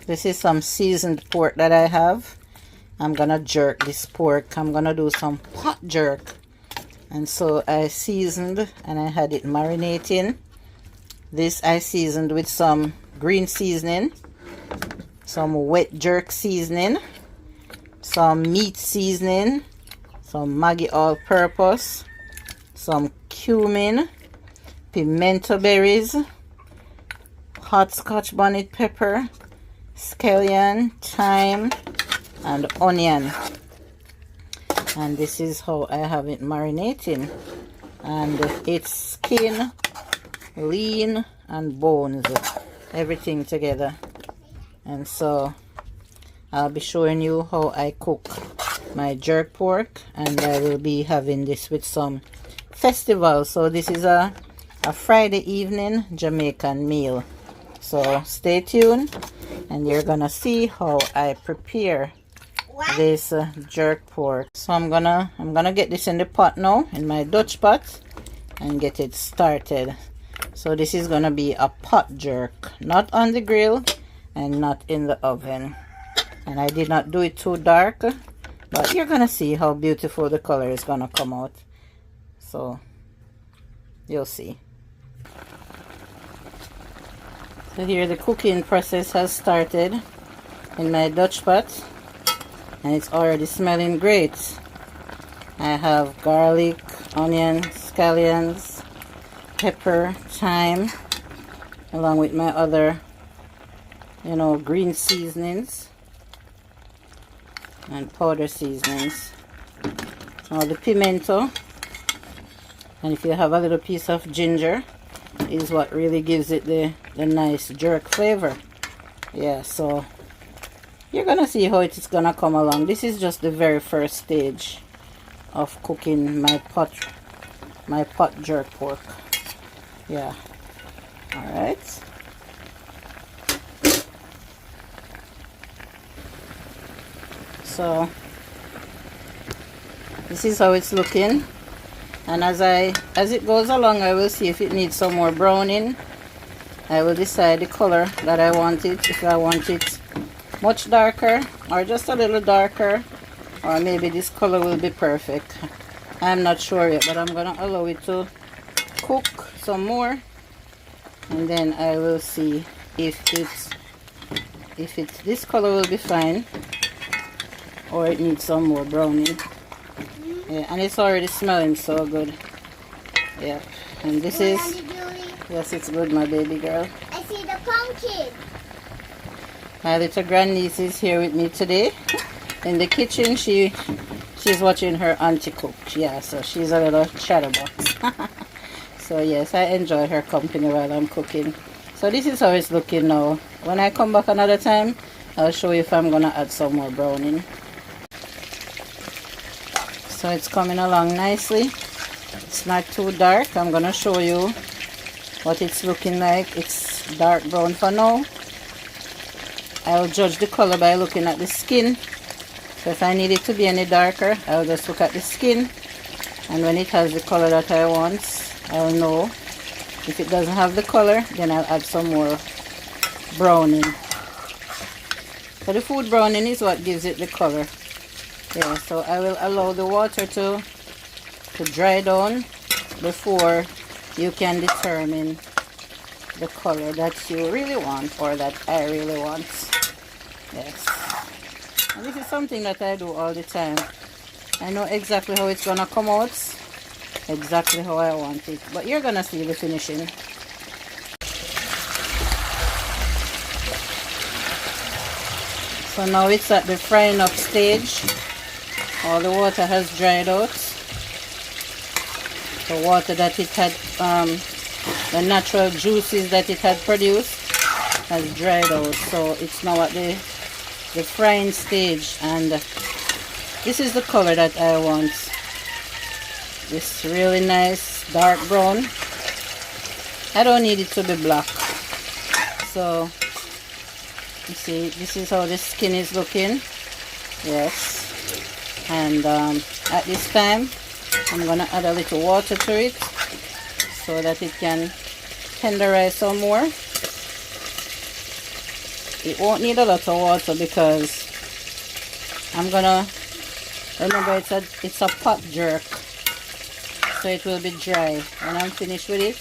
This is some seasoned pork that I have. I'm gonna jerk this pork. I'm gonna do some pot jerk. And so I seasoned and I had it marinating. This I seasoned with some green seasoning, some wet jerk seasoning, some meat seasoning, some Maggi all-purpose, some cumin, pimento berries, hot Scotch bonnet pepper, scallion, thyme, and onion. And this is how I have it marinating. And it's skin, lean, and bones, everything together. And so I'll be showing you how I cook my jerk pork, and I will be having this with some festival. So this is a Friday evening Jamaican meal. So stay tuned and you're gonna see how I prepare this jerk pork. So I'm gonna get this in the pot now, in my Dutch pot, and get it started. So this is gonna be a pot jerk, not on the grill and not in the oven. And I did not do it too dark, but you're gonna see how beautiful the color is gonna come out. So you'll see. So here the cooking process has started in my Dutch pot, and it's already smelling great. I have garlic, onion, scallions, pepper, thyme, along with my other, green seasonings and powder seasonings. Now the pimento, and if you have a little piece of ginger, is what really gives it the nice jerk flavor. Yeah, so you're gonna see how it's gonna come along. This is just the very first stage of cooking my pot jerk pork. Yeah. All right. So this is how it's looking, and as it goes along, I will see if it needs some more browning. I will decide the color that I want it, if I want it much darker or just a little darker, or maybe this color will be perfect. I'm not sure yet, but I'm gonna allow it to cook some more, and then I will see if it's this color will be fine, or it needs some more browning. Yeah, and it's already smelling so good. Yeah, and this is, yes, it's good, my baby girl. I see the pumpkin. My little grandniece is here with me today in the kitchen. She's watching her auntie cook. Yeah, so she's a little chatterbox. So yes, I enjoy her company while I'm cooking. So this is how it's looking now. When I come back another time, I'll show you if I'm gonna add some more browning. So it's coming along nicely. It's not too dark. I'm gonna show you what it's looking like. It's dark brown for now. I'll judge the color by looking at the skin. So if I need it to be any darker, I'll just look at the skin, and when it has the color that I want, I'll know. If it doesn't have the color, then I'll add some more browning. So the food browning is what gives it the color. Yeah, so I will allow the water to dry down before you can determine the color that you really want, or that I really want. Yes. And this is something that I do all the time. I know exactly how it's gonna come out, exactly how I want it, but you're gonna see the finishing. So now it's at the frying up stage. All the water has dried out. The water that it had, the natural juices that it had produced, has dried out. So it's now at the frying stage, and this is the color that I want. This really nice dark brown. I don't need it to be black. So you see, this is how the skin is looking. Yes. And at this time, I'm gonna add a little water to it so that it can tenderize some more. It won't need a lot of water because I'm gonna, remember it's a pot jerk, so it will be dry when I'm finished with it.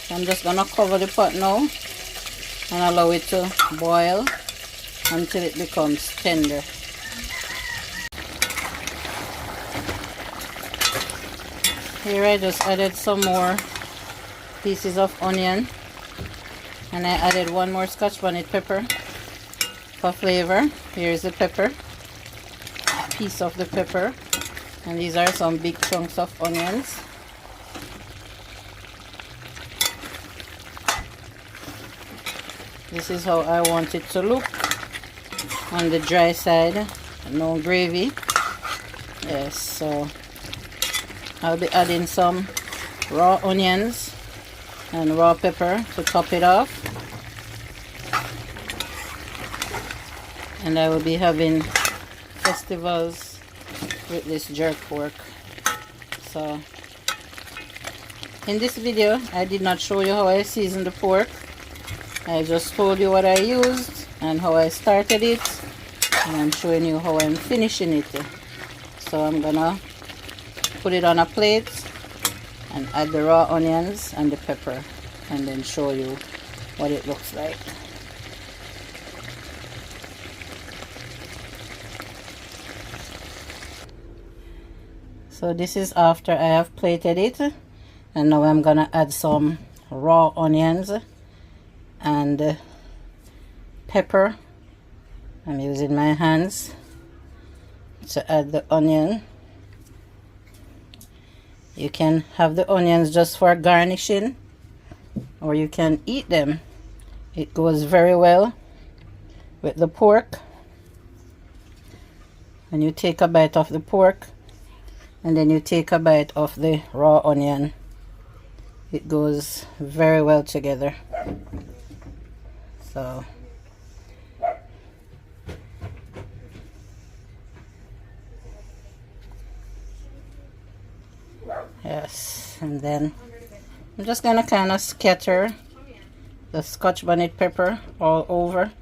So I'm just gonna cover the pot now and allow it to boil until it becomes tender. Here I just added some more pieces of onion, and I added one more Scotch bonnet pepper for flavor. Here's the pepper, a piece of the pepper, and these are some big chunks of onions. This is how I want it to look on the dry side, no gravy. Yes, so I'll be adding some raw onions and raw pepper to top it off, and I will be having festivals with this jerk pork. So in this video I did not show you how I seasoned the pork. I just told you what I used and how I started it, and I'm showing you how I'm finishing it. So I'm gonna put it on a plate and add the raw onions and the pepper, and then show you what it looks like. So this is after I have plated it, and now I'm gonna add some raw onions and pepper. I'm using my hands to add the onion. You can have the onions just for garnishing, or you can eat them. It goes very well with the pork. And you take a bite of the pork, and then you take a bite of the raw onion. It goes very well together. So yes, and then I'm just gonna kind of scatter the Scotch bonnet pepper all over.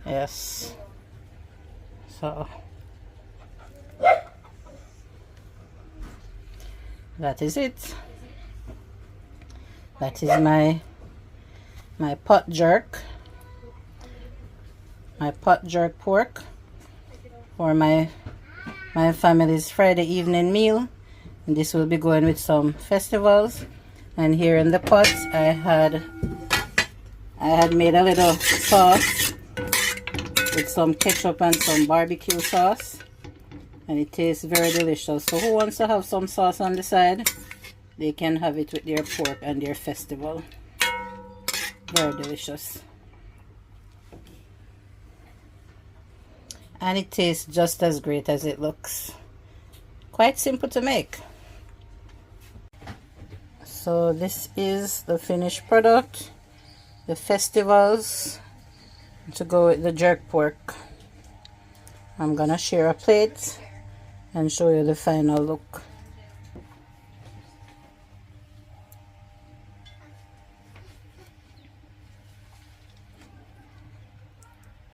Yes, so that is it. That is my pot jerk pork for my family's Friday evening meal. And this will be going with some festivals. And here in the pot I had made a little sauce with some ketchup and some barbecue sauce, and it tastes very delicious. So who wants to have some sauce on the side, they can have it with their pork and their festival. Very delicious, and it tastes just as great as it looks. Quite simple to make. So this is the finished product, the festivals to go with the jerk pork. I'm gonna share a plate and show you the final look.